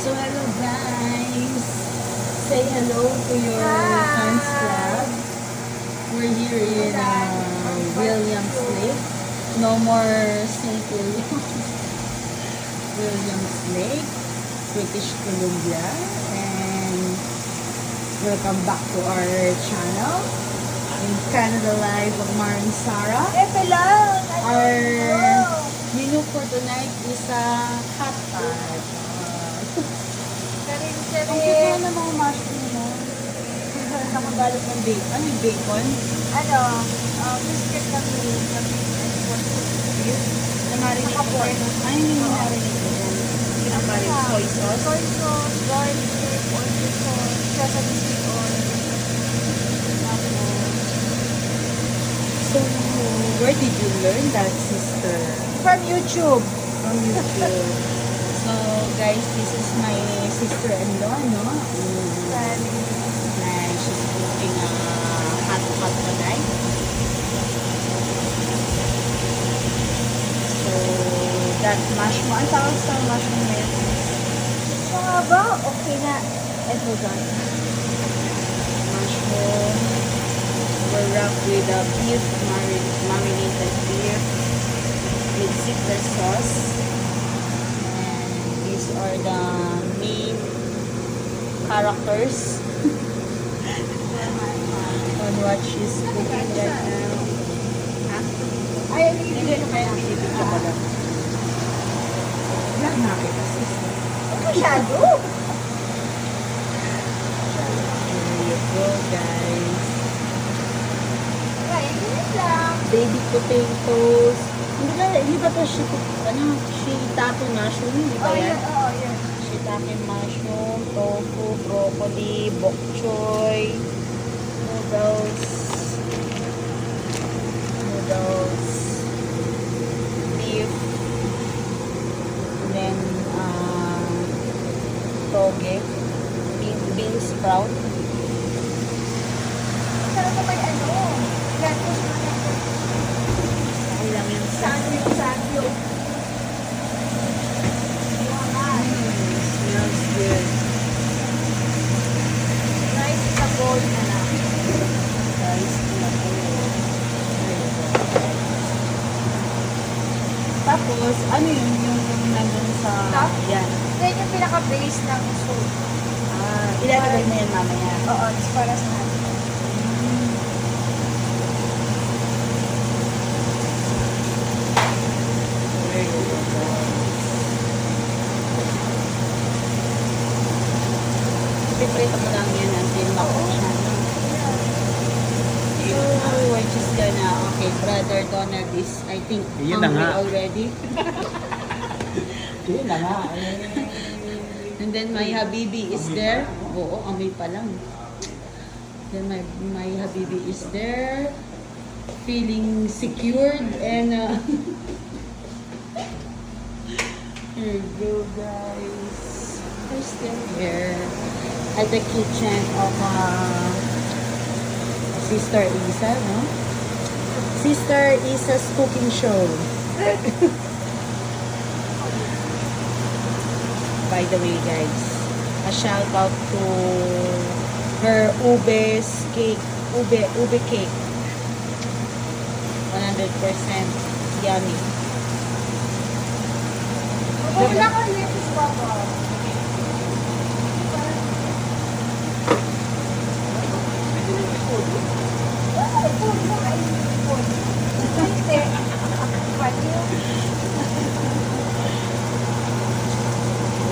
So hello guys! Say hello to your fans club. We're here in Williams Lake. No more St. Williams Lake, British Columbia. And welcome back to our channel in Canada Live of Marin Sarah. Our menu for tonight is a hot pot. Ang cute na mga mushroom mo. Nakabalot ng bacon. Ano yung bacon? Biscuit kami. Namarinate ko. Ay, hindi mo namarinate ko. Pinamarinate soy sauce. Soy sauce, garlic, oyster sauce, sesame seed oil. So, where did you learn that, sister? From YouTube. From YouTube. So, guys, this is my sister-in-law, no? And she's cooking a hot pot tonight. So, that mushroom, ang tawag sa mushroom na yun? Mga ba? Okay na. Hold on. Mushroom. We're wrapped with a beef, marinated beef with zipper sauce. And these are the main characters on what she's cooking right now. Ay, Hindi, pinipicture ko lang. Vlog na kita, sister. masyado. There you go, guys. Ay, ganyan lang. Baby potatoes. Hindi ba ito shiitake mushroom? Hindi ba yan? Yan. Shiitake mushroom, tofu, broccoli, bok choy, noodles, beef, and then toge, bean sprout. Sarap na may lettuce na lettuce. Ay lang yung Sandwich. smells good. Rice sa bowl na lang. Guys, tapos, ano yung nandun sa... Top? Yan. Yan yung pinaka-base ng soup. Ilalagay mo yan mamaya. Oo, it's para sa natin. There you go. Piprito mo lang yan until makook siya. So, we're just gonna... Okay, Brother Donald is, I think, Yun na hungry nga. already. Yun na nga. And then my habibi is there. Oo, amoy pa lang. Then my habibi is there. Feeling secured and here you go, guys. We're still here at the kitchen of Sister Isa, no? Sister Isa's cooking show. By the way, guys, a shout out to her ube's cake, ube cake. 100% yummy. Wala ka lettuce pa ba? Wala ka food mo kainin food. Hindi. Pati.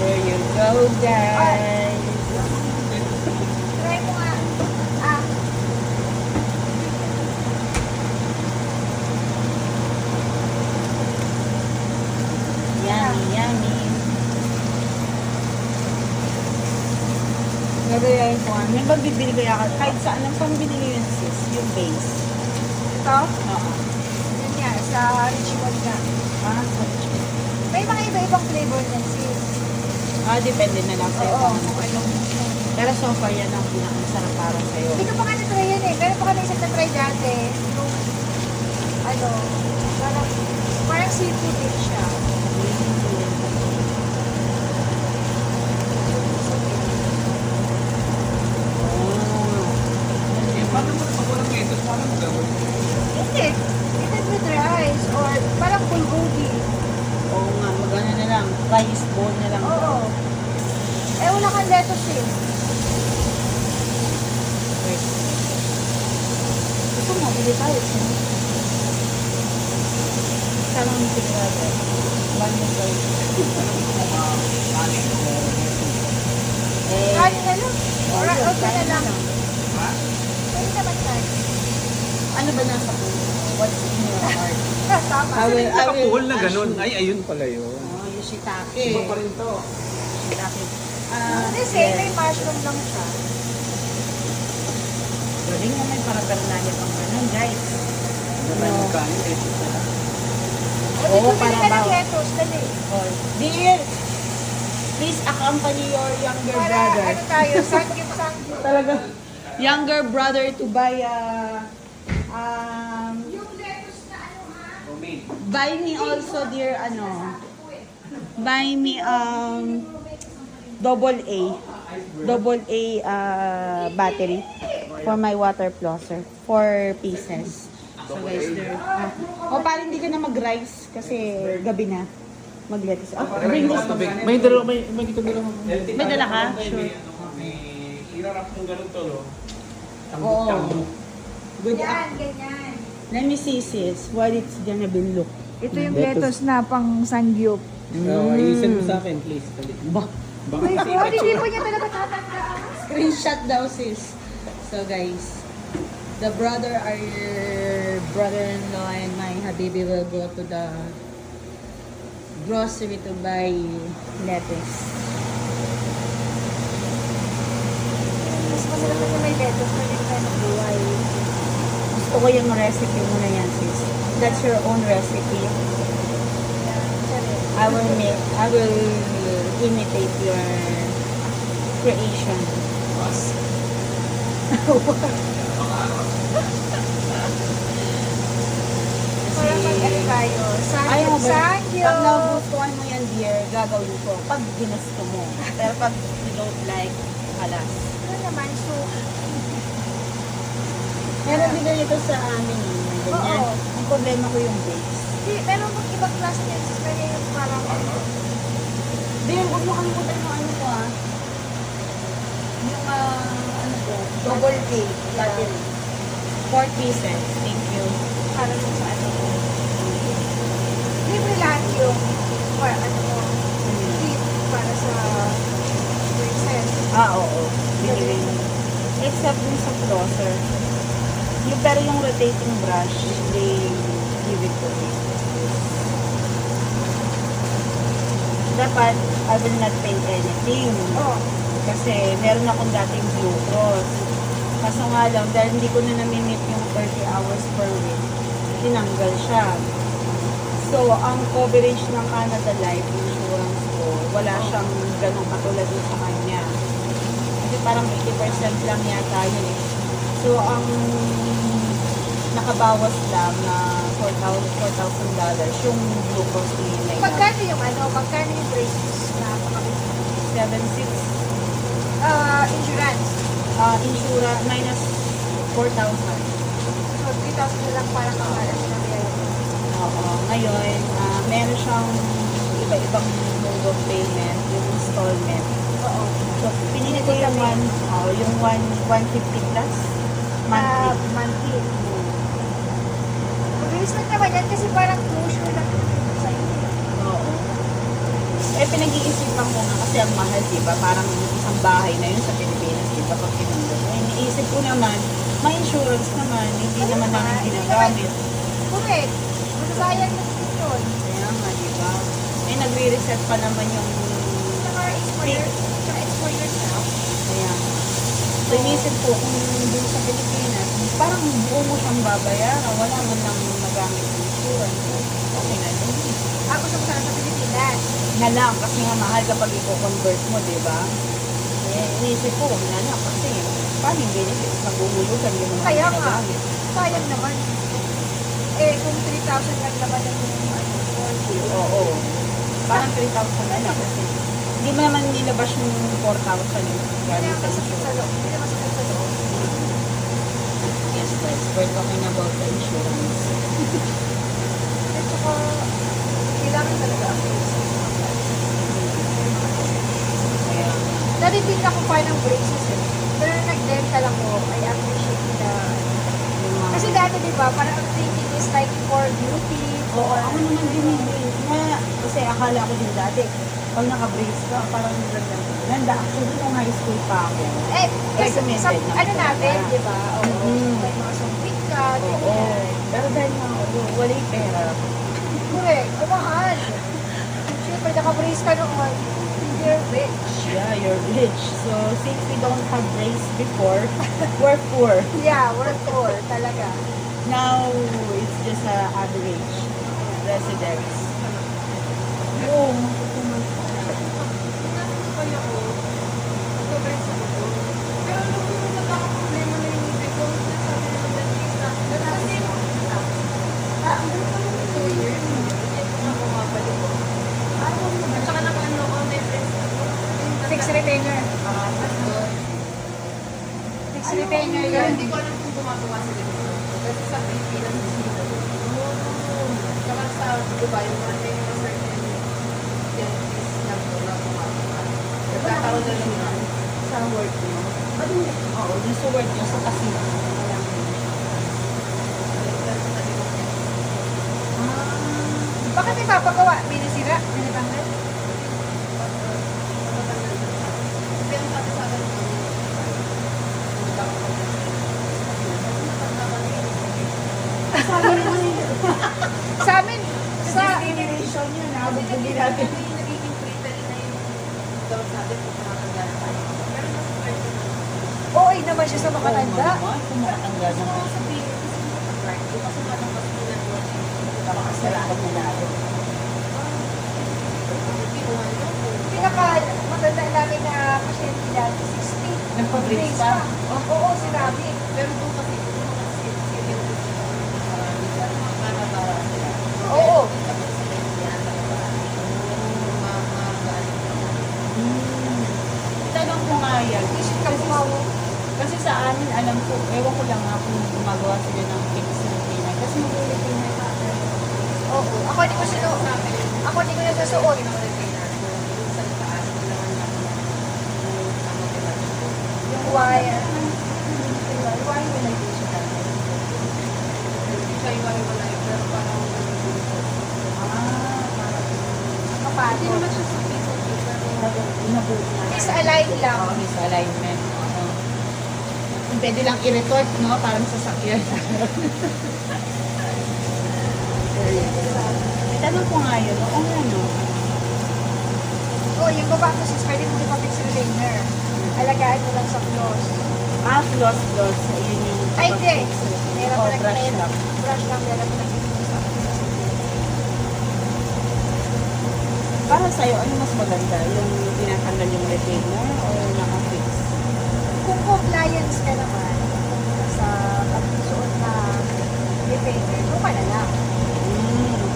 There you go, guys. Try mo nga. Yummy, yummy. Gagayain ko. May pagbibili kaya ka? Kahit saan lang saan binili yun, sis? Yung base. Ito? Oo. Yun nga, sa ritual nga. May mga iba-ibang flavor niyan, sis. Depende na lang sa'yo. Oo, kung kung ano. anong Pero so far, yan ang pinakasarap para sa'yo. Hindi ko pa nga na-try yan eh. Meron pa kami isang na-try dati. Yung, parang seafood din siya. Hindi. Eat it with rice or parang bulgogi. Oo nga, magano na lang. Rice bowl na lang. Oo. Eh, wala kang lettuce eh. Wait. Gusto mo, bili tayo. Sarang sigurado. Banyo tayo. Kanin na lang. Or yun, okay na kanin lang. na lang. Pwede naman kanin. Ano ba nasa puso? What's in your heart? Tama. I will Nakapuhol na ask ganun. you. Ay, ayun pala yun. Oh, yung shiitake. Iba pa rin to. Shiitake. Hindi, Yes. may mushroom lang siya. Galing mo may parapernalia pang ganun, guys. Diba yung kanin? Eh, O, Oo, dito para bili ka ng bawal. lettuce. Dali. Oh, dear, please accompany your younger Para brother. ano tayo, sangyup. Talaga. Younger brother to buy Yung lettuce na ano ha? Romaine. buy me also dear buy me double A battery for my water flosser, 4 pieces. So guys, there. Parang hindi ka na mag-rice kasi gabi na. Mag-lettuce. Bring this to me. May dalawa, may dito dalawa. May dala ka? Sure. May irarap ng ganun to, no? Oo. Good. Yan, ganyan. Let me see sis, what it's gonna be look. Ito yung lettuce na pang sangyup. I-send mo sa akin, please. Dali. Bah, Uy, hindi po niya talaga tatandaan. screenshot daw sis. So guys, the brother-in-law and my habibi will go to the grocery to buy lettuce. Mas masarap na may lettuce na din tayo ng buhay. Gusto ko yung recipe mo na yan sis. That's your own recipe. I will imitate your creation. Para mag-ano tayo. Ayaw Sangyup, ba? sangyup. Pag nagustuhan mo yan, dear, gagawin ko. Pag ginusto mo. Pero pag you don't like, alas. Ano naman, soup. Meron din ganito sa amin. Ganyan. Oo. Ang problema ko yung base. Hindi, pero mag ibang klase niyan. Meron yung parang Dear, huwag mo kalimutan yung ano ko ah. Yung ano ko, double A battery. 4 pieces. Thank you. para sa ano ko. Libre lahat yung para ano ko, tip para sa princess. Oo. Binili mo. Except dun sa flosser. Pero yung rotating brush, they give it to me. Dapat, I will not pay anything. Oh, Kasi meron akong dating Blue Cross. Kaso nga lang, dahil hindi ko na namimit yung 30 hours per week, tinanggal siya. So, ang coverage ng Canada Life Insurance ko, wala siyang ganong katulad din sa kanya. Kasi parang 80% lang yata yun eh. So, ang nakabawas lang na $4,000 yung Blue Cross ni May magkano yung ano, magkano yung braces na pakabit? 7,600. Insurance. Insurance minus 4,000. So, 3,000 na lang para kamalas na yan. Oo. Ngayon, meron siyang iba-ibang mode of payment, yung installment. Oo. So, pinili ko yung 150 plus monthly. Monthly. Mabilis lang naman yan kasi parang closure lang sa iyo. Oo. Pinag-iisipan ko nga kasi ang mahal, di ba? Parang isang bahay na yun sa Pilipinas, di ba? Pag pinundot. Iniisip ko naman, may insurance naman, hindi naman namin ginagamit. Correct. Masasayang na din yun. Kaya nga, di ba? Nagre-reset pa naman yung Saka it's for yourself. kaya. So, iniisip ko kung dun sa Pilipinas, parang buo mo siyang babayaran, wala mo nang magamit ng insurance. Okay na din. Gusto ko sana sa Pilipinas. Na lang, kasi nga mahal kapag i-convert mo, di ba? Iniisip ko, na lang, kasi paano yung benefits? Naguhulugan yung mga Kaya nga. ginagamit. Sayang naman. Kung 3,000 lang naman ang Oo. Parang 3,000 na lang kasi hindi mo naman nilabas yung 4,000 yung Kaya galing sa masakit sa insurance. loob. Hindi na masakit sa loob. Yes. priceless. We're talking about the insurance. At saka, kailangan talaga ang braces. Kaya, Dati din ako pa ng braces eh. Pero nung nag-dental ako, I appreciate the... yung mga... Kasi dati di ba, parang ang thinking is like for beauty, Oo, for... ako naman din kasi akala ko din dati, pag naka-brace ka, parang ganda. Actually, nung high school pa ako. Eh, kasi Recommended sa, naman ano talaga. natin, di ba? Oo. Mhm. May mga sumpit ka, Oo. ganyan. Pero dahil nga, wala yung pera. Correct, kumahal. Siyempre, naka-brace ka noon, you're rich. Yeah, you're rich. So, since we don't have brace before, we're poor. Yeah, we're poor, talaga. Now, it's just a average residents. Oo. Fix retainer. Fix retainer yun. Hindi ko alam kung gumagawa sila dito. Kasi sa Pilipinas, dito. Saka sa Dubai, mga certain dentist na po na gumagawa. Nagkakaroon na lang ng Sa work mo. Oo, dun sa work mo, sa casino. Bakit may papagawa? May nasira? May natanggal? Kasi ang sabi sa akin, Sa amin, sa... Generation yun, kasi nabubuli natin. nagiging treatment na yung dapat natin kung nakakagana tayo. Pero mas pwede na. OA naman siya sa makatanda. Kung makatanggal Gusto naman. ko sabihin, kasi makapag-right. Kasi parang mas tulad mo. Makasalamat na natin. Pinaka matanda namin na pasyente dati, 60. Nagpa-brace pa? Oo, sinabi. Pero doon kasi, yung mga skin marami. Pero mga para sila. Oo. Tapos sila yung ginagawa. Tanong ko nga yan. Isip ka pumawo. Kasi sa amin, alam ko, ewan ko lang nga kung gumagawa sila ng fix retainer. Kasi yung retainer sa akin. Oo. Ako di ko sino. Ako di ko nagsusuot. Yung wire. Why will I do siya natin? Kapatid. Inabuti na. Is align lang. Oo, his alignment. Oo. Pwede lang i-retort, no? Parang sasakyan. Tanong ko nga yun, oo nga, no? Oo, yung baba ko sis, pwede mo ipapix retainer. Alagaan mo lang sa floss. Floss. Yun yung Ay, hindi. Meron Oo, pa brush lang. Brush lang, meron pa Para sa'yo, ano mas maganda? Yung tinatanggal yung retainer o naka-fix? Kung compliance ka naman sa pagsuot na retainer, kung ka na lang.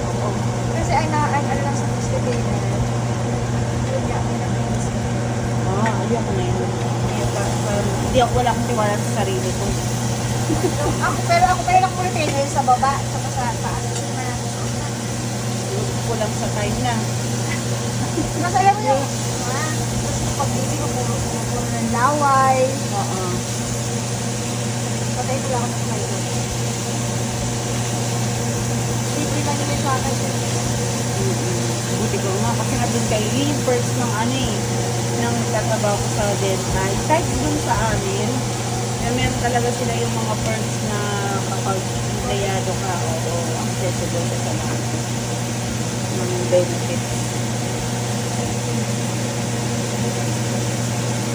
Oo. Kasi ano lang sa fixed retainer, yun nga, may nag-fix. Ayoko na yun. Hindi ako, wala akong tiwala sa sarili ko. Pero ako meron akong retainer sa baba, saka sa taas. Kulang sa time na. Mas alam mo yung, kasi pag-ibig ko puro ng laway, Oo. patay ko lang ako ng smile. Libre lang yun sa akin. Buti ko nga, kasi nga dun kay yung first ng ano eh, nang nagtatrabaho ko sa dental. Kahit dun sa amin, na meron talaga sila yung mga perks na kapag empleyado ka o accessible ka sa mga ng benefits.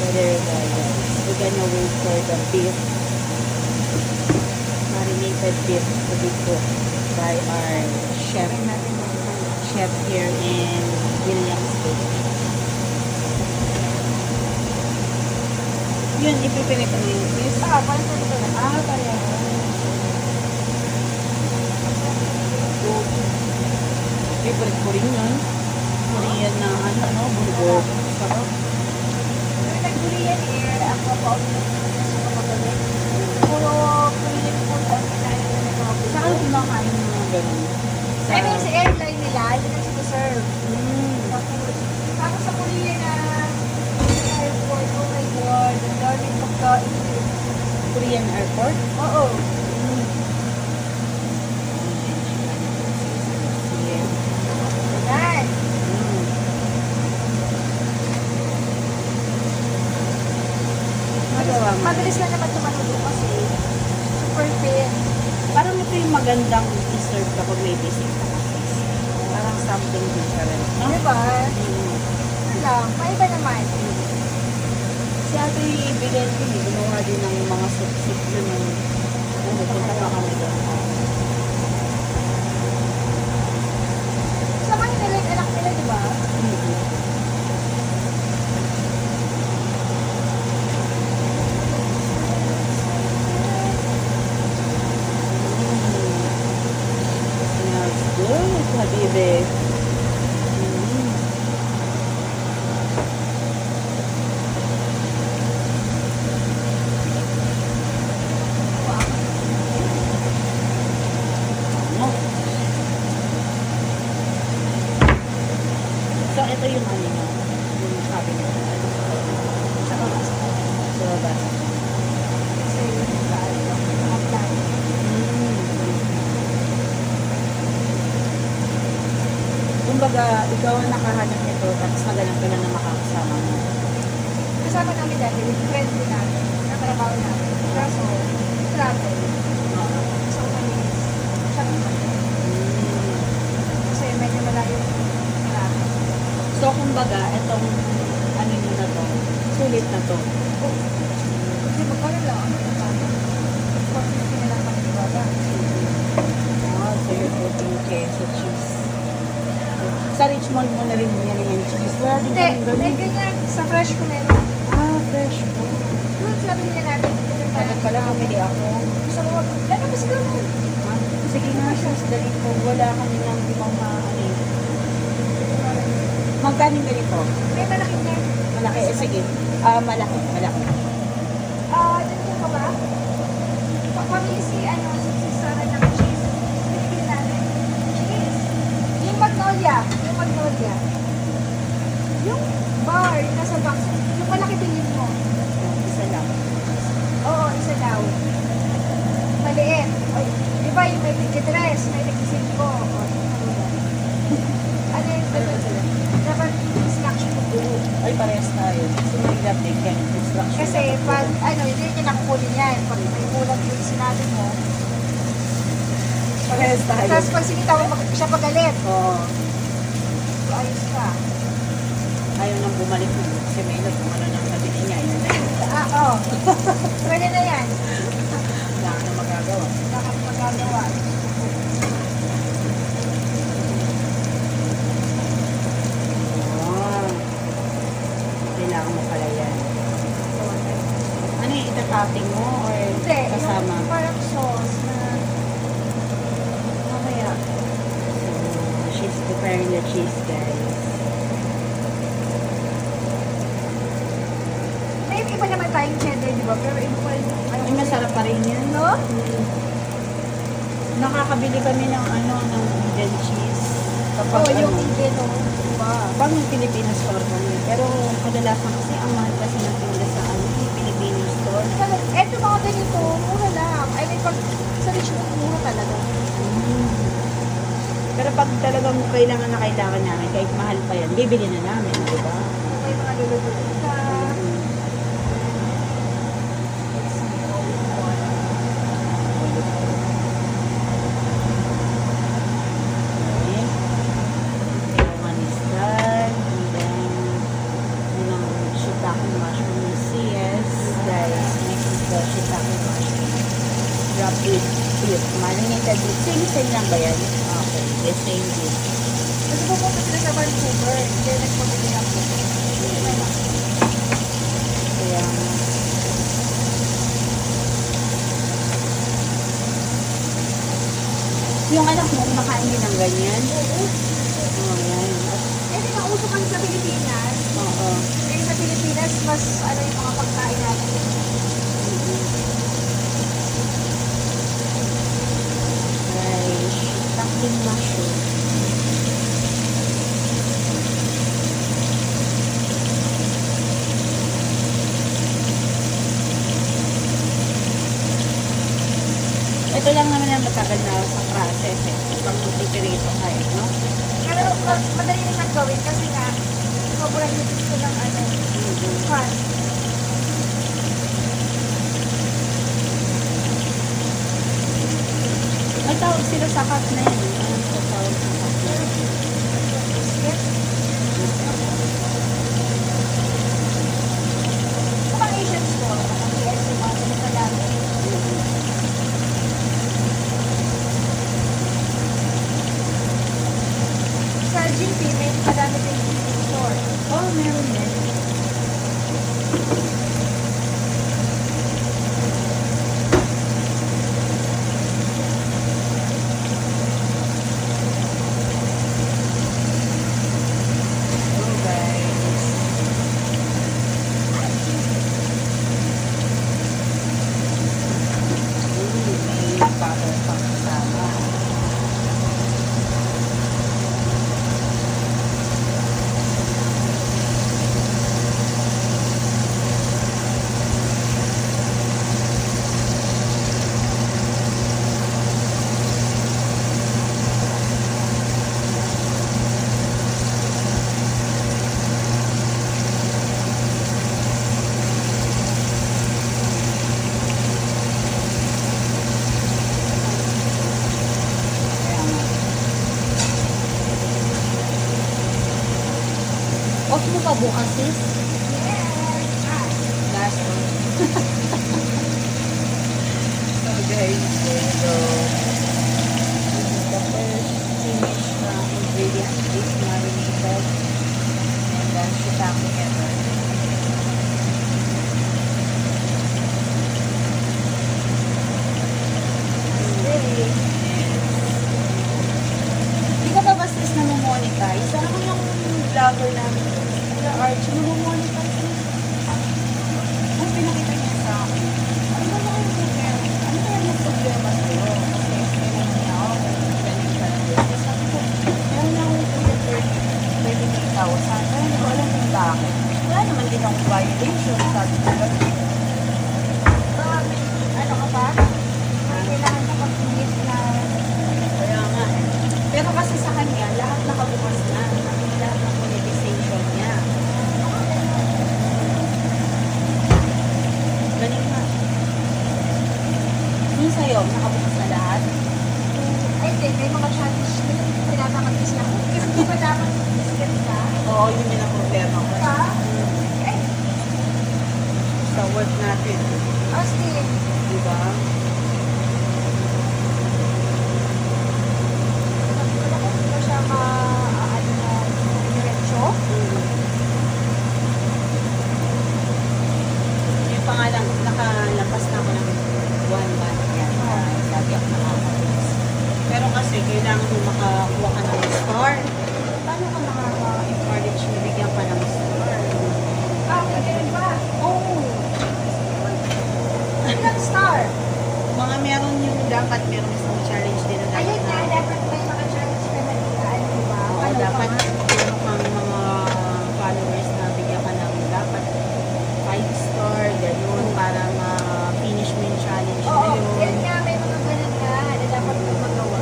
Whether we're gonna wait for the beef, marinated beef to be cooked by our chef here in Williamsburg. Yun, ipipinit mo yung fish. Parang sa ito na. Kaya. Favorite ko rin yun. Korean na ano, bulgur. Sarap. Nag-Korean Air, ako pa sa mga magaling. Puro Korean food airport? Oo. Yan. Magawa mo. Mabilis lang naman tumanulo kasi super thin. Parang ito yung magandang i-serve kapag may basic ka kasi. Parang something different. No? Diba? Ano lang, maiba naman. Si Ate ibigay ko, gumawa din ng mga soup-soup yun. Punta pa kami doon. Sa kanila yung anak nila, diba? Smells good, habibi. So, ito yung ano niya, yung cabinet. Sa baba. Sa baba. Kasi yung mga plan. Kumbaga, ikaw ang nakahanap nito, tapos naganap ka lang na makakasama mo. Kasama namin dati, with friend din namin, katrabaho namin. Kaso, travel. So, kami, siya naman. Kasi medyo malayo yung travel. So, kumbaga, itong ano nyo na to, sulit na to. Kasi magkano lang ang travel. 450 na lang kami baba. Oh, so you're putting queso cheese. Sa Richmond mo na rin yan yung cheese. Wala din Hindi, kami may ganun. ganyan. Sa fresh ko meron. Ah, fresh po. Doon sabi nila natin. Ano pala, bumili ako. Sa mga, lalo mas ganun. Ah, sige nga siya, dali po. Wala kami ng limang ano eh. Magkano yung ganito? May malaki na. Malaki. Eh, sige. Ah, malaki. Malaki. Dito ka ba? Pamili si Sarah ng cheese. Pinigil natin. Cheese. Yung magnolia. Yung bar, nasa box. Yung malaki bilhin mo. Isa lang. Oo, isa daw. Maliit. Ay, di ba yung may tig-3, may tig-5. Ano yung dapat instruction mo buo. Ay, parehas tayo. So, may update yan. Instruction. Kasi pag, hindi niya nakukunin yan. Pag may kulang yung sinabi mo. Parehas tayo. Tapos pag sinita mo, siya pagalit. Oo. So, ayos ka. Ayaw nang bumalik mo. Kasi may nagkumano ng sabihin niya. Yun na yun. Oo. Pwede na yan. Wala ka na magagawa. Bakit magagawa? Ah. Kailangan mo pala yan. Ano yung itatapping mo or Hindi, kasama? yung parang sauce na mamaya. So, she's preparing the cheese, guys. May iba naman tayong cheddar, di ba? Pero iba pa rin yung Ay, masarap pa rin yan. no? Nakakabili kami ng ng vegan cheese. Kapag Oo, yung ingeno. Diba? pag may Pilipinas store kami. Pero kadalasan kasi ang mahal kasi ng tinda sa Pilipinas store. Eto mga ganito, mura lang. I mean, pag sa Richmond, mura talaga. Pero pag talagang kailangan na kailangan namin, kahit mahal pa yan, bibili na namin, di ba? May mga lulutuin ka. Okay. Yung manistan, and then, yun ang shiitake mushroom ni CS. Guys, next is the shiitake mushroom. Wrapped with marinated with same lang ba yan? Okay, the same din. Kasi pupunta sila sa Vancouver. Then, nagpapili ako. Kaya, yung anak mo, kumakain din ng ganyan? Oo. Oh, yan. Eh, di ba, uso kami sa Pilipinas. Oo. Eh, sa Pilipinas, mas yung mga pagkain natin. Rice, shiitake mushroom. Ito lang naman ang matagal na sa process eh. Pag magpipirito kayo, no? Pero madali na siyang gawin kasi nga, sobrang nipis ko ng ano, pan. May tawag sila sa cut na yan. Ano sa tawag sa cut na yan? Biscuit. Kapag Asian store, kapag yes, yung mga ganun na dami. Sa GP, may madami din yung store. Oh, meron din. Oh, guys. May butter pang kasama. Kaya nga. Off mo pa bukas, sis? Last one. So guys, there you go. This is the first image na ingredient is marinated. And then shiitake ever. Hindi ka ba bastos na monetize? Ano ko yung vlogger namin? Sila Archie, monetize na. Ang pinakita niya sa akin. Ano ba naman yung problema? Ano ba yung problema sa'yo? Kasi kailan niya ako, galing ka ng business. Sabi ko, meron na akong 38,000. Pero hindi ko alam kung bakit. Wala naman din akong violation. Sabi ko, Baka may, ano ka pa? May kailangan ka pag-inis na kaya nga eh. Pero kasi sa kanya, lahat nakabukas na. Lahat ng monetization niya. Galing nga. Yung sa'yo, nakabukas na lahat. ay, hindi, may mga challenge na tinatamagis lang. Kasi di ba dapat biscuit ka? Oo, yun yung ang problema ko. Ka? Ay, Sa work natin. Austin. Diba? Wala ko hindi ko siya ano na diretso. Yung pangalan, nakalampas na ako ng 1 month yan. Lagi ako nakakapos. Pero kasi, kailangan mo makakuha ka ng star. Paano ka makaka-encourage na bigyan ka ng star? Ah, ganun ba? Oo. Ilang star? Mga meron yung dapat meron isang challenge din na Ayun nga, dapat. dapat may mga challenge ka na dilaan, di ba? Oo, Ano dapat pa? meron kang mga followers na bigyan ka ng dapat 5 star, gano'n, para ma-finish mo yung challenge na Oo, yun. yan nga, may mga ganun nga na dapat mo magawa.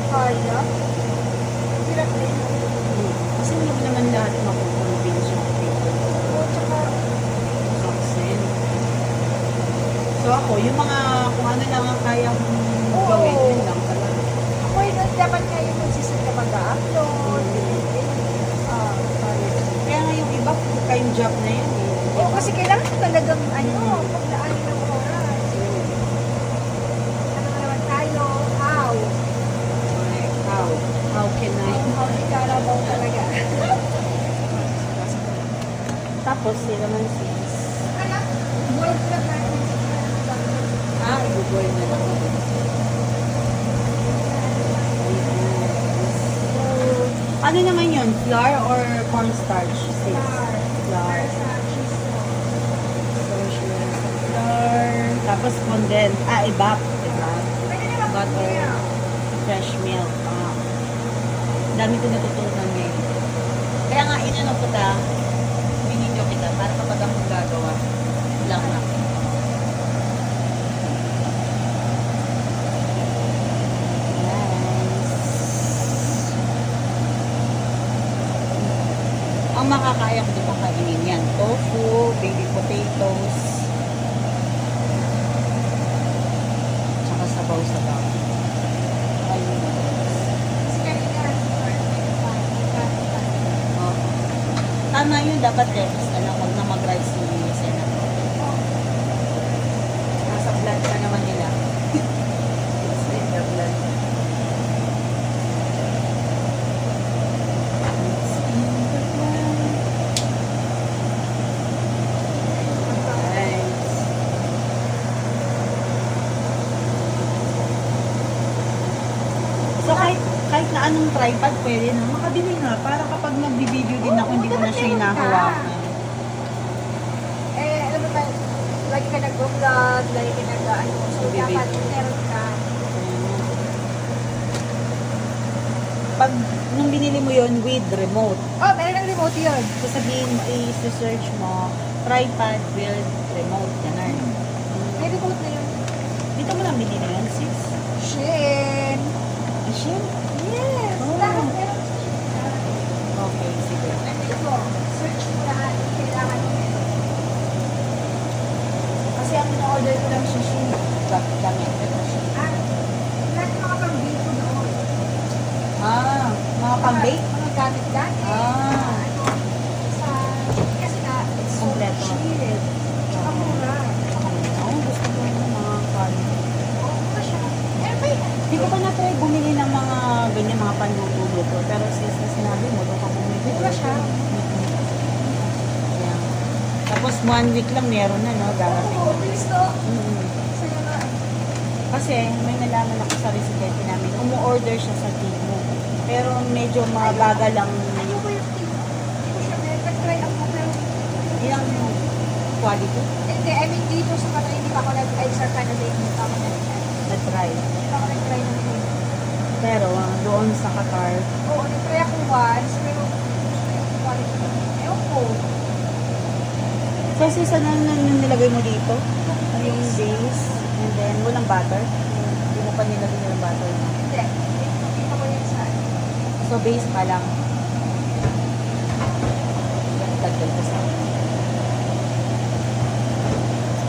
Carla? Hirap din. Kasi hindi mo naman lahat makukonvince yung people. Oo, tsaka, Success. So ako, yung mga kung ano lang ang kaya kong Oo. gawin, yun lang talaga. ako yun, dapat nga yung consistent ka mag-upload. Sorry. Kaya nga yung iba, full-time job na yun eh. Oo, kasi kailangan mo talagang, pagdaanin ng oras. Ano ka naman tayo? How? How can I? How di karabaw talaga. Tapos, sila naman sis. Kaya, boiled ka natin. Ibuboil na lang. Ano naman yun? Flour or cornstarch? Sis? Flour. Flour. Tapos condensed. Evap. Butter. Fresh milk. Dami ko natutunan ngayon. Kaya nga, inano ko binidyo kita para kapag ako gagawa, lang na. Ang makakaya ko dito kainin yan. Tofu, baby potatoes, tsaka sabaw-sabaw. Ayun. Kasi kanina, Oo. Tama yun, dapat lettuce na lang. Huwag na mag-rice yung senator. Nasa blood pa naman nila. It's in the blood. So kahit na anong tripod pwede na makabili na para kapag nagbi-video din ako hindi ko na siya hinahawakan. alam mo ba, lagi ka nag-vlog, lagi ka nag-ano, so dapat meron ka. Pag nung binili mo yon with remote, Oh, meron ng remote yun. sasabihin i-search mo tripod with remote ganun. May remote na yun. Dito mo lang binili yan, sis. Shin. Ashin? Yes. Oh. Lahat meron sa Shin. Okay, sige. Ito, search mo lahat. Kailangan mo. Kasi ang in-order ko lang si Shin. Gamit. Ito siya. Lahat ng mga pang-bake ko doon. Ah, mga pang-bake? Mga gamit-gamit. Ah. Sa, kasi nga, it's so Kompleto. cheap. Tsaka mura. Oo, gusto ko yung mga quality. Oo, mura siya. Eh, may, Hindi ko pa na-try bumili ng mga ganyan, mga panluto-luto. Pero sis na sinabi mo, doon ka bumili. mura siya. Yeah. Tapos 1 week lang meron na, no? Darating. Oo, bilis to. Mm. Sa'yo na. Kasi may nalaman ako sa residente namin, umu-order siya sa Timo. Pero medyo mabagal lang Ayoko yung tip. Hindi ko siya nag-try ako, pero ilang quality hindi, I mean, dito sa Qatar, hindi pa ako ay sa Canada, hindi pa ako nag-try. na try. Hindi pa ako nag-try ng tip. Pero doon sa Qatar, Oo, nag-try ako once, pero yung quality. Ewan ko. kasi sa nilagay mo dito, ano yung base, and then walang butter. Hindi mo pa nilagay ng butter. No? Hindi. Dito ko yan sa So base pa lang. Dagdag ko sa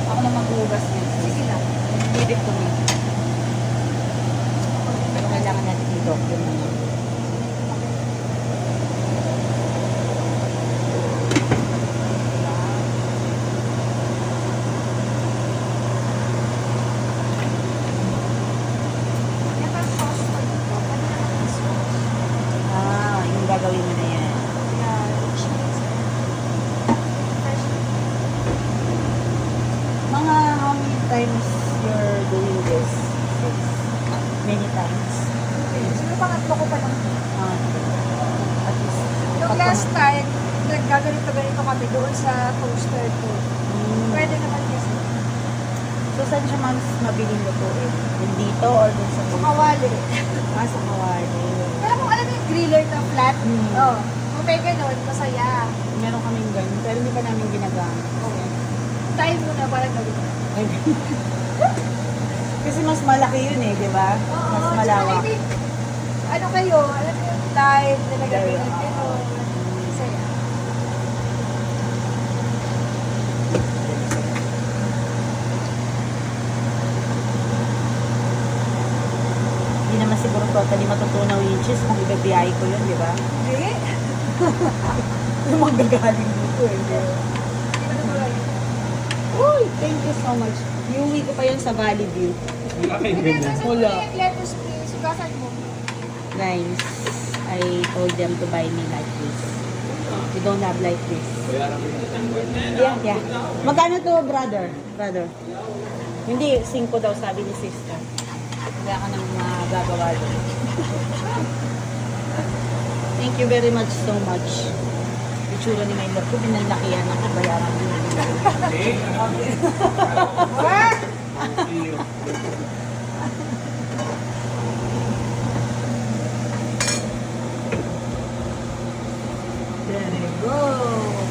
ako na maghugas niya. sige lang. Leave it to me. Pero kailangan natin i-document. Yan ang sauce ko dito. Ano naman yung sauce? Ah, yung gagawin mo na yan. Yeah, cheese. Fresh. Mga how many times you're doing this? Many times. Siguro pangatlo ko pa lang. Ah, at least. Yung last time, naggaganito-ganito kami doon sa toaster ko. Pwede naman kasi. So, saan siya mas mabiling lutuin? Yung dito or dun sa Sa kawali. Ah, sa kawali. Pero kung alam mo yung griller na flat, Hmm. oh, kung may ganun, masaya. Meron kaming ganun, pero hindi pa namin ginagamit. Try mo na para gawin. Ay, kasi mas malaki yun eh, di ba? Mas Oo, malawak. tsaka maybe, ano kayo, alam mo yung live na nagagawin Live, kayo. Masaya. Hindi naman siguro totally matutunaw yung cheese kung ibabiyay ko yun, di ba? Hindi? Yung magagaling dito eh. Hindi ba natuloy yun? Uy, thank you so much. Iuwi ko pa yun sa Valley View. Wala kayong Hindi, ganyan. kasi Wala. yung lettuce please, sugasan mo. Guys, I told them to buy me like this. We don't have like this. Yeah. Magkano to, brother? Brother. Hindi, 5 daw sabi ni sister. Wala ka nang magagawa doon. Thank you very much so much. Itsura ni my love ko, binalakihan ng kabayaran ko. What? There you go.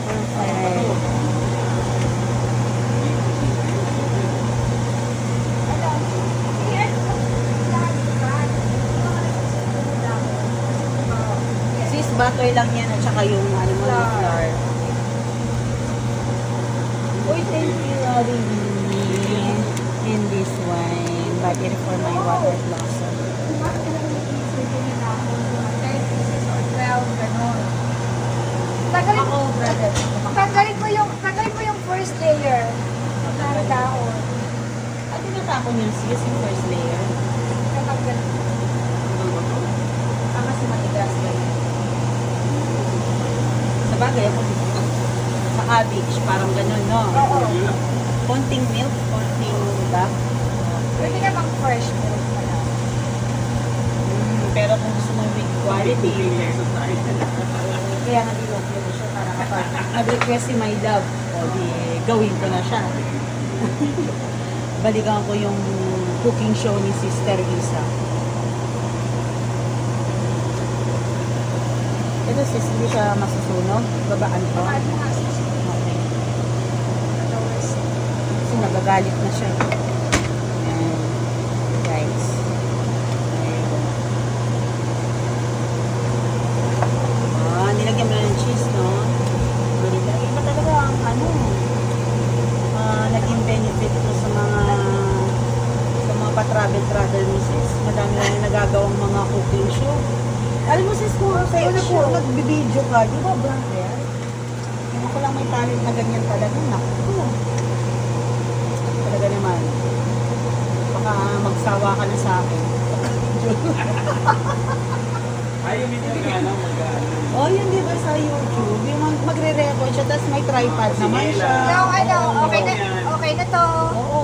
Perfect. Ano? Here, lahat lahat. Sis, butter lang yan at saka yung ano mo, Flour. flour. thank you, Robin. And this one, butter for my water blossom. Bakit ka naman iisipin niya na ako? 10 pieces or 12, gano'n. Tanggalin Ako, brother. tanggalin mo yung first layer. Para dahon. At tinatapon yung sis, yung first layer. Kapag gano'n. Kasi matigas ganyan. Sa bagay, ako sa cabbage, parang ganun, no? Oo. Konting milk, konting duck. Pwede namang fresh milk pa lang. Pero kung gusto mo with quality, kaya nga dinokyo ko siya para kapag nag-request si my love, o di gawin ko na siya. Balikan ko yung cooking show ni Sister Isa. Ito sis, hindi siya masusunog. Babaan ko. Paano nga sis? Okay. Otherwise, Kasi nagagalit na siya. Ayan. Guys. Ayan. Nilagyan mo na ng cheese, no? Iba talaga ang naging benefit ko sa mga pa-travel misses. Madami na yung nagagawang mga cooking show. Alam mo sis, kung sa'yo na po nagbibideo ka, di ba brother? Kung ako lang may talent na ganyan talaga, naku. Talaga naman. Baka magsawa ka na sa akin. Ayaw mo yung Oh, yun di ba sa YouTube? Yung magre-record siya, tapos may tripod naman siya. no, okay na to. Oo.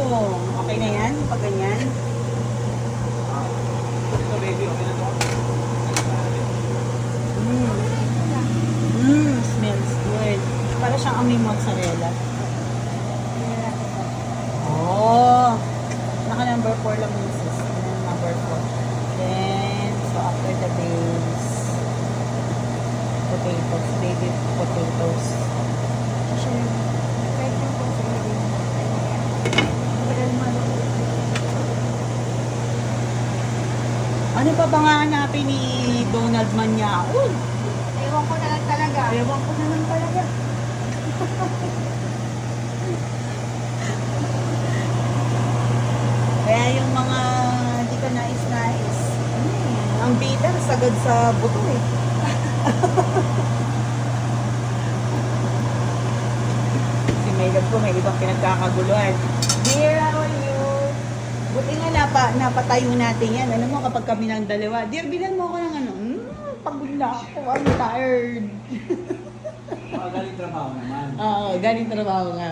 Okay na yan? Pag ganyan? Ito baby, okay na to. Smells good. Para siyang amoy mozzarella. Oh. Naka number 4 lang yung sis. Number 4. Then, so after the base, potatoes, baby potatoes. Kahit yung kung sa'yo din. Tagal mo. Ano pa ba nga hanapin ni Donald Maniaco? Ewan ko na lang talaga. Ewan ko na lang talaga. Kaya yung mga di ka nais-nais, ang bitter, sagad sa buto eh. Si Maylab ko, may ibang pinagkakaguluhan. Dear, how are you? Buti nga napatayo natin yan. Alam mo, kapag kami ng dalawa, dear, bilan mo ako ng ano, pagod na ako, I'm tired. Galing trabaho naman. Oo, galing trabaho nga.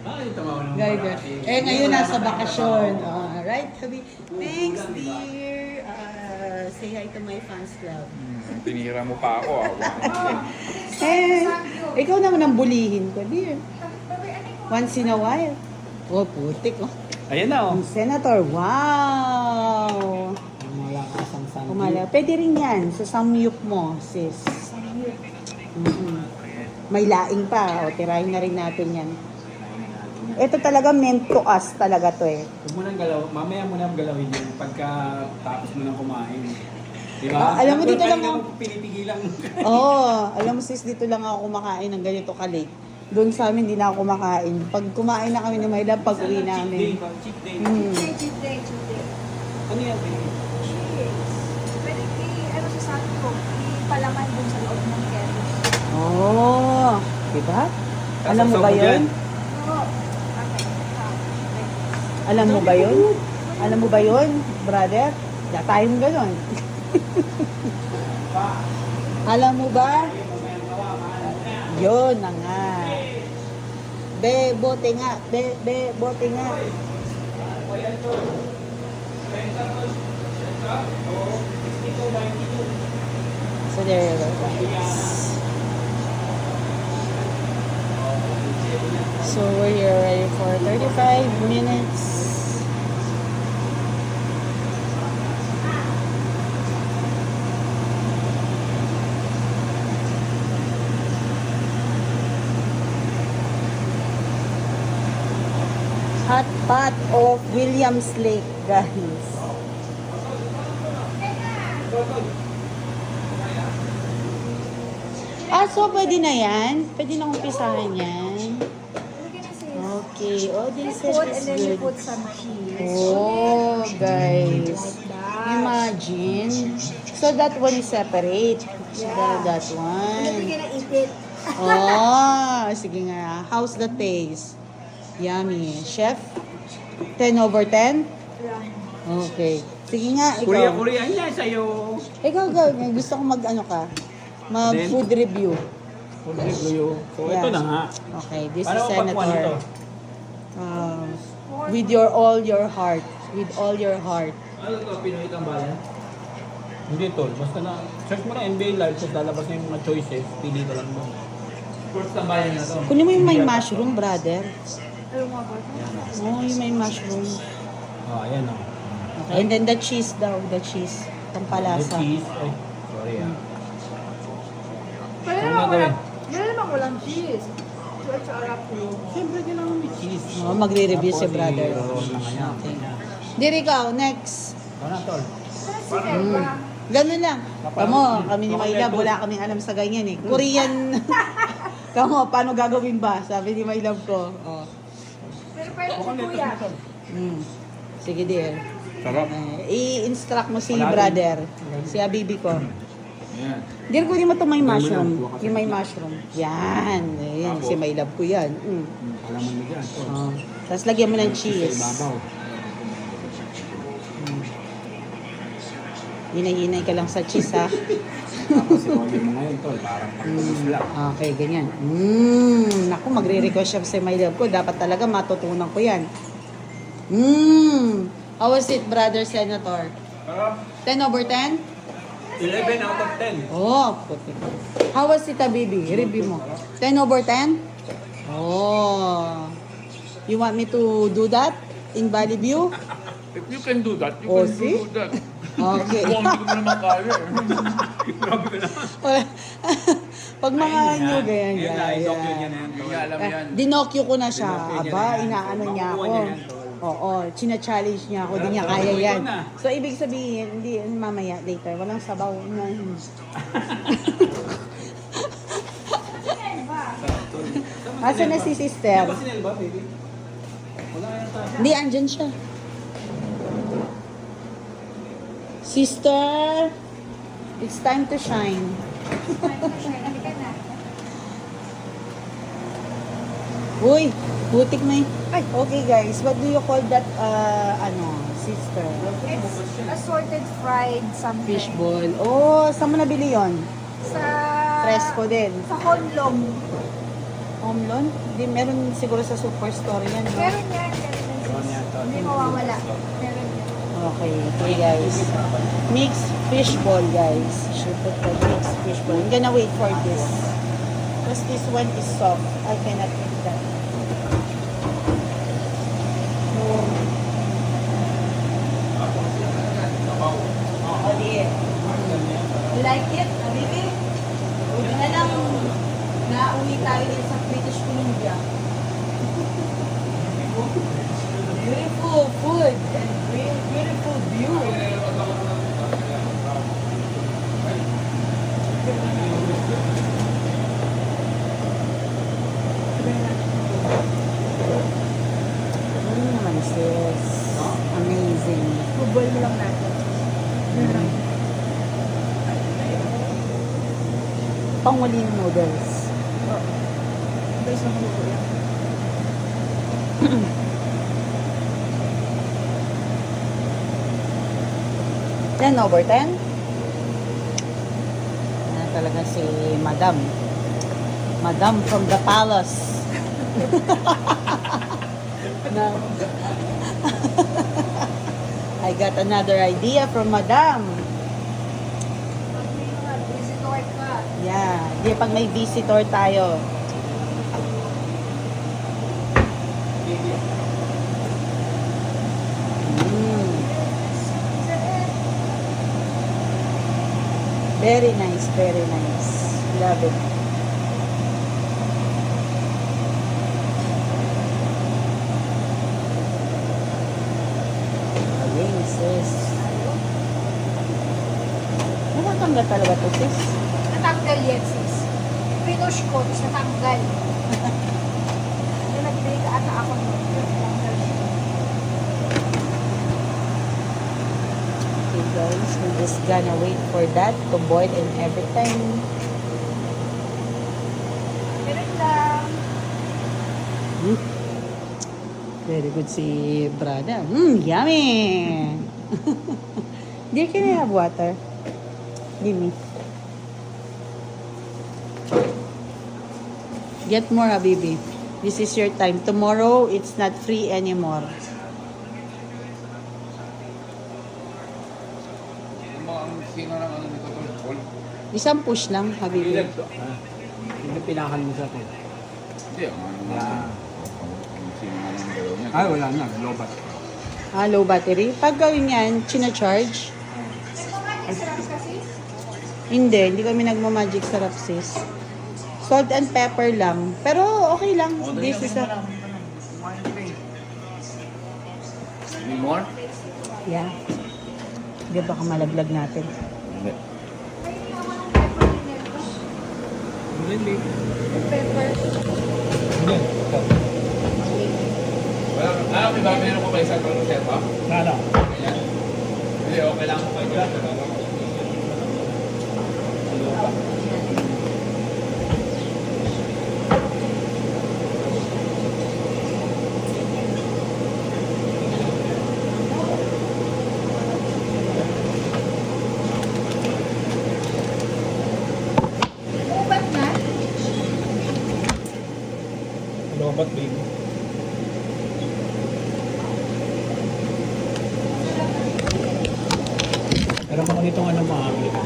Galing trabaho naman. Galing para trabaho. eh, Ngayon nasa wala ka bakasyon. trabaho. Right, Habi? Thanks, dear. Say hi to my fans club. Tinira mo pa ako. Ikaw naman ang bulihin ko, dear. Once in a while. Oh, putik, oh. Ayan na oh. Ang senator, wow! Malakas ang sandi. Kumala. Pwede rin yan sa samyup mo, sis. Mhm. May laing pa. O, tirahin na rin natin yan. Ito talaga meant to us talaga to eh. Huwag mo nang galaw, mamaya mo nang galawin yun pagka tapos mo nang kumain. Di ba? Alam mo, dito lang ako. ako- Pinipigilan. Oo. Alam mo sis, dito lang ako kumakain ng ganito ka-late. Doon sa amin, hindi na ako kumakain. Pag kumain na kami ng my love, pag uwi namin. Cheat day. Cheat day. Ano yan, baby? Pwede ano sasabi ko, palaman dun sa loob ng keros. Oh, diba? Alam mo ba yun? Oo. Okay. Alam mo ba yun? Alam mo ba yun, brother? Da tayong ganon. Alam mo ba? Yun na nga. Be, bote nga. Be, bote nga. So there you go, guys. So we're here already for 35 minutes. Hot pot of Williams Lake, guys. So pwede na yan? Pwede na umpisahan yan? Sige na sis. see. Oh, You this put, and is then you good. put some cheese. Oh, guys. Like that. Imagine. So that one is separate. Yeah. That And then one. we're gonna eat it. Oh, sige nga. How's the taste? Yummy. Chef? 10 over 10? Yeah. Okay. Sige nga, ikaw. Korea niya sa'yo. Ikaw, gusto ko mag-ano ka? Mag-food review. Food review. So, Yeah. ito na nga. Okay, this Paano is mo pagkuhan ito? Senator. With all your heart. With all your heart. Ano ito? Pinoy Tambayan? Hindi tol. Basta na, search mo na NBA Live, tapos lalabas na yung mga choices. Pili ka lang mo. Sports Tambayan na to. Kunin mo yung may mushroom, brother. Ano nga ba? Oh, yung may mushroom. Oh, ayan o. Okay. And then the cheese daw, the cheese. The Pampalasa. cheese. Ay, sorry ah. Pwede Ano naman gagawin? walang cheese. So, it's arap yun. Siyempre kailangan may cheese. Oh, magre-review si Tapos, brother. i-roll na kanya. Okay. Dire ikaw, next. Ano tol? Chicken ba? Ganun lang. Kamo, kami ni Maylab, wala kaming alam sa ganyan eh. Korean. Kamo, paano gagawin ba? Sabi ni Maylab ko. Oh. Pero pwede si kuya. Sige, dear. Sarap. I-instruct mo si Wala brother. Si Abibi ko. Yan. Dear, kunin mo itong may Kunin mo mushroom. yan. Kuha ka Yung may sa- mushroom. Yan. Ayan, si Maylab ko yan. Alaman mo dyan. Tol. Oh. Tapos lagyan mo ng Sa cheese. ibabaw. Hinay-hinay ka lang sa cheese, ha? Tapos i-roll mo ngayon tol. Parang pagtubos lang. Okay, ganyan. Naku, magre-request siya sa my love ko. Dapat talaga matutunan ko yan. How was it, brother senator? 10 over 10? 11 out of 10. Oh, puti. How was it, Habibi? Review mo. 10 over 10? Oh. You want me to do that in Valley View? If you can do that, you Oh, can see? do that. Okay. Kung hindi ko naman kaya eh. Pag mga nyo, ganyan, Yan na, ganyan. i-document yan yan. Hindi niya alam yan. Dinokyo ko na siya. Dinokyo niya Aba, na yan. inaano niya ako. Makukuha niya yan, tol. Oo, china-challenge niya ako. Di niya Pero, kaya ito yan. na. So, ibig sabihin, hindi, mamaya, later, walang sabaw. Asa na si sister? Ba sinel ba, baby? Wala yata. Hindi, andyan siya. Sister, it's time to shine. Halika na. Uy, butik may. Ay, okay guys, what do you call that, sister? It's assorted fried something. Fishball. Oh, saan mo nabili yon? Sa... Fresco din. Sa Honlong. Homelon? Hindi, meron siguro sa superstore yan, no? Meron yan. Meron yan. Hindi mawawala. Meron yan. Okay, okay guys. Mixed fishball, guys. Should put the mixed fishball. I'm gonna wait for this. Because this one is soft. I cannot eat that. Oh, dear. You like it, Habibi? Buti na lang, nauwi tayo din sa British Columbia. Beautiful food and beautiful view. Ano naman sis? Amazing. Google mo lang natin. Panguling noodles. There's no Google yan. 10 over 10? Yan talaga si Madam. Madam from the palace. No. I got another idea from Madam. Visitor ka. Yeah, di pag may visitor tayo. Very nice, very nice. Love it. Ayun, sis. Nakatanggal talaga to, sis. Natanggal yan, sis. Pinush ko, tapos natanggal. Nung nag-break ata ako nun. We're just gonna wait for that to boil and everything. Ganun lang. Very good si brother. Yummy! Dear, can I have water? Give me. Get more, Habibi. This is your time. Tomorrow, it's not free anymore. Yung mga ang sino ng ano nito tol, Paul? Isang push lang, Habibi. Hindi pinakan mo sa akin. Hindi, ang ano na. Ang sino nga ng galaw niya. Ay, wala na. Lobat. Low battery. Pag gawin yan, china-charge. Sarap kasi. Hindi kami nagmamagic sarap, sis. Salt and pepper lang. Pero okay lang. This is a... Need more? Yeah. Di baka malaglag natin. Hindi. Hindi. Pepper. Hindi. Wala, may ba meron ko pa isang tol, sir pa? Ano? Ganyan. Hindi, okay lang ako kayo. Ubat na. Lobat, baby. Meron pa dito ano makakabili.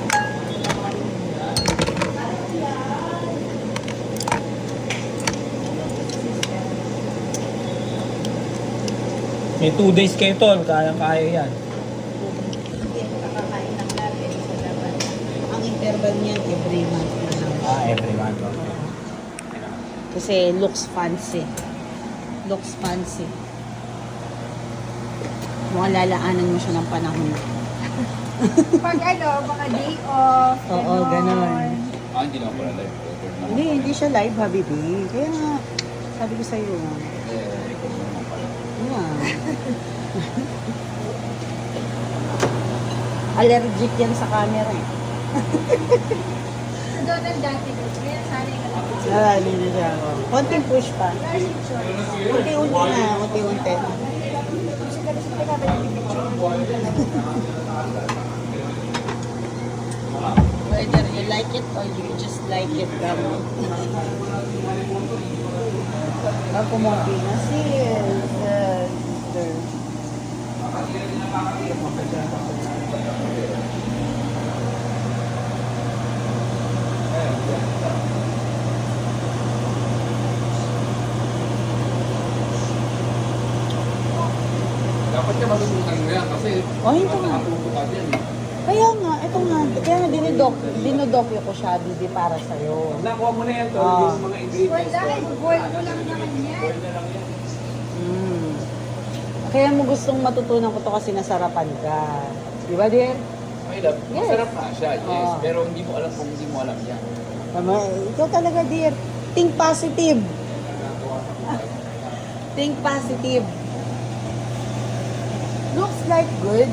May 2 days kayo tol, kaya-kaya yan. Ang interval niyan, every month na lang. Every month. Kasi looks fancy. Looks fancy. Mukhang lalaanan mo siya ng panahon. Pag baka day off. Oo, ganon. Hindi na ako pala live. Record na. Hindi siya live, Habibi. Kaya nga, sabi ko sa'yo. Record na naman pala. Yeah. Allergic yan sa camera eh. Donald dati ko. Kaya sana yung Narali na siya ako. Konting push pa. Nursing choice. Unti-unti na, unti-unti. Kasi kasi pinabalik yung picture. Whether you like it or you just like it, gamo. Kumunti na sis. Sister. Dapat ka matutunan mo yan kasi Ito nga. matutunan yan eh. Kaya nga, ito nga. Kaya nga dinodokyo ko siya, Bibi, para sa'yo. Nakuha mo na yan tol, Ah. yung mga ingredients Wala, ko. boil mo lang naman yan. Mm. Kaya mo gustong matutunan ko to kasi nasarapan ka. Di ba, dear? Ay, love, Yes. masarap na siya, yes. Oo. Pero hindi mo alam kung hindi mo alam yan. Tama, ikaw talaga, dear. Think positive. Think positive. Looks like good.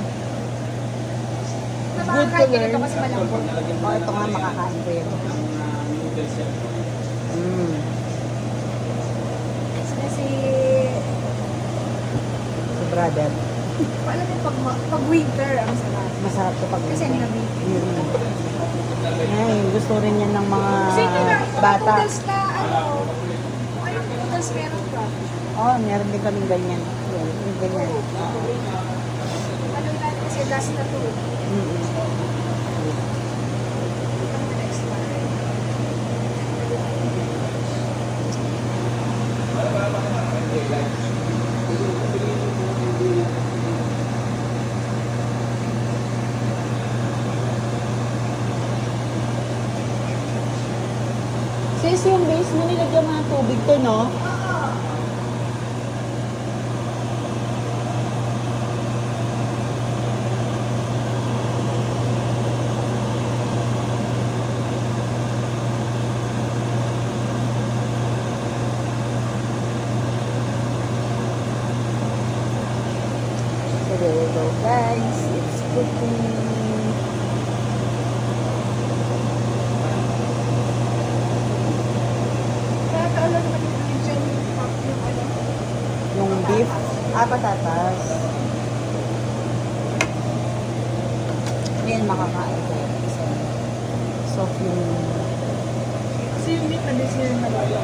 Nakakain ka nito kasi malambot. Ito nga makakain ko yun. Mm. Kasi, Si brother, alam mo, pag winter, ang sarap. masarap to pag Kasi ang lamig. Ay, gusto rin yan ng mga Kasi ito na, bata. noodles na, kung anong noodles meron ka. Oh, meron din kaming ganyan. Yan, yung ganyan. Ano natin kasi last na to. Mm-mm. Ang next one. Sis, yung base mo nilagyan mga tubig to, no? So there you go, guys. It's cooking. beef. Patatas. Hindi yan makakain ko yan. So, soft yung... Kasi yung meat na din sila malala.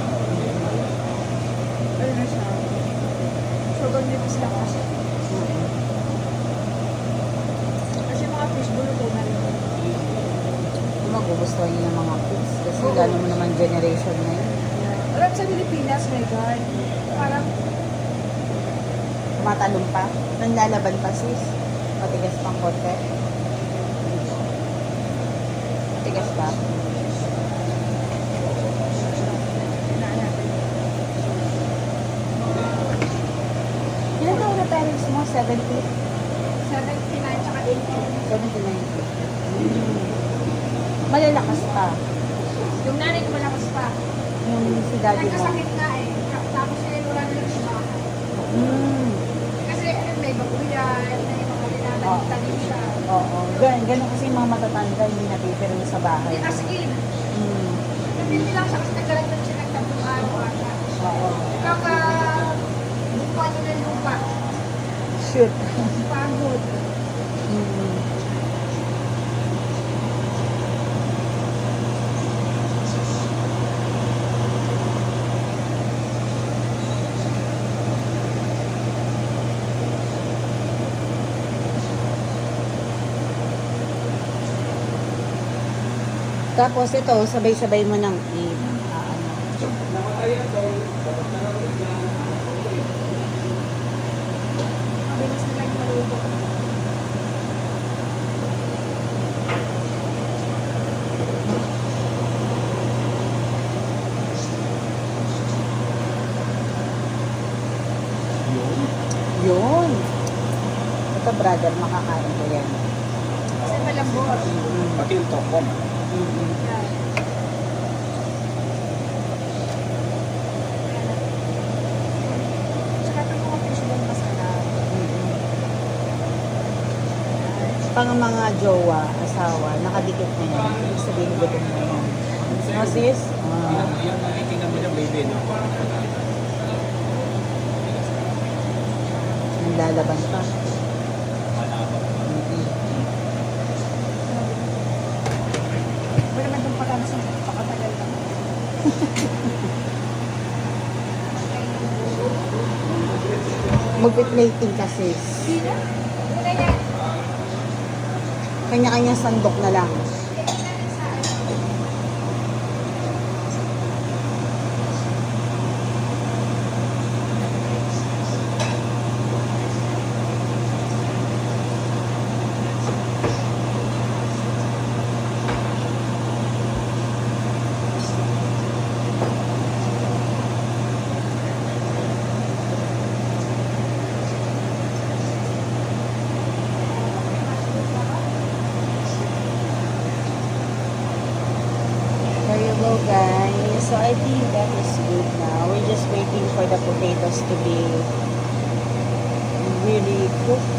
Ano na siya? Sobrang nito sila kasi. Kasi mga fish buluto na rin. Magugustuhan niyo ng mga kids. Kasi lalo mo naman generation na yun. Alam sa Pilipinas, my God, parang Matalong pa. Nanlalaban pa sis. Matigas pang konti. Matigas pa. Ilan taon na parents mo? 70? 79 tsaka 80. 79. Malalakas pa. Yung nanay ko malakas pa. Yung si daddy mo. Nagkasakit nga eh. Tapos eh, wala na lang siya. Mm. Kasi ano, may babuyan, may mga dinadagdag siya. Oo. Ganun kasi yung mga matatanda hindi natitira sa bahay. Hindi as in, Mm. nandito lang siya kasi nagkaroon siya nagtabuan o ata. Oo. Kaka, buka niya ng lupa. Shoot. Pagod. Mm. Tapos ito, sabay-sabay mo ng Mabilis na lang maluto. Yun. Ito brother, makakain ko yan. Kasi malambot. Pati yung toko. Yan. Tsaka ito mga fish ball masarap. Pang mga jowa, asawa, nakadikit na yan. Ibig sabihin, gutom na yan. No, sis? Yan, nakikita mo dyan, baby, no? Nilalaban pa. Wala naman itong patalas ng pakatagal lang. Magpi-plating ka, sis. Hindi na. Wala yan. Kanya-kanya sandok na lang. There you go, guys. So I think that is good now. We're just waiting for the potatoes to be really cooked.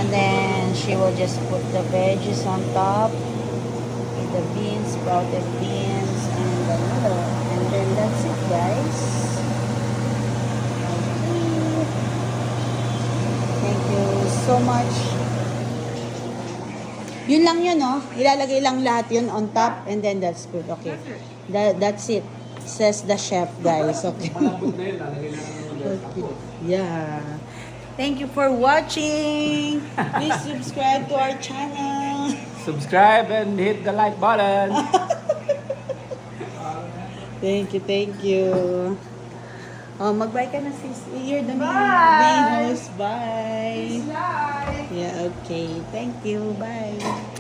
And then she will just put the veggies on top. The beans, sprouted beans, and the and then that's it, guys. Okay. Thank you so much. Yun lang yun, no? Ilalagay lang lahat yun on top and then that's good. Okay. That's it. Says the chef, guys. Okay. Malambot na yun, lalagay natin ng Okay. Yeah. Thank you for watching. Please subscribe to our channel. Subscribe and hit the like button. Thank you, thank you. Oh, mag-bye ka na, sis. You're the main Bye! host. Bye. Bye. Yeah, okay. Thank you. Bye.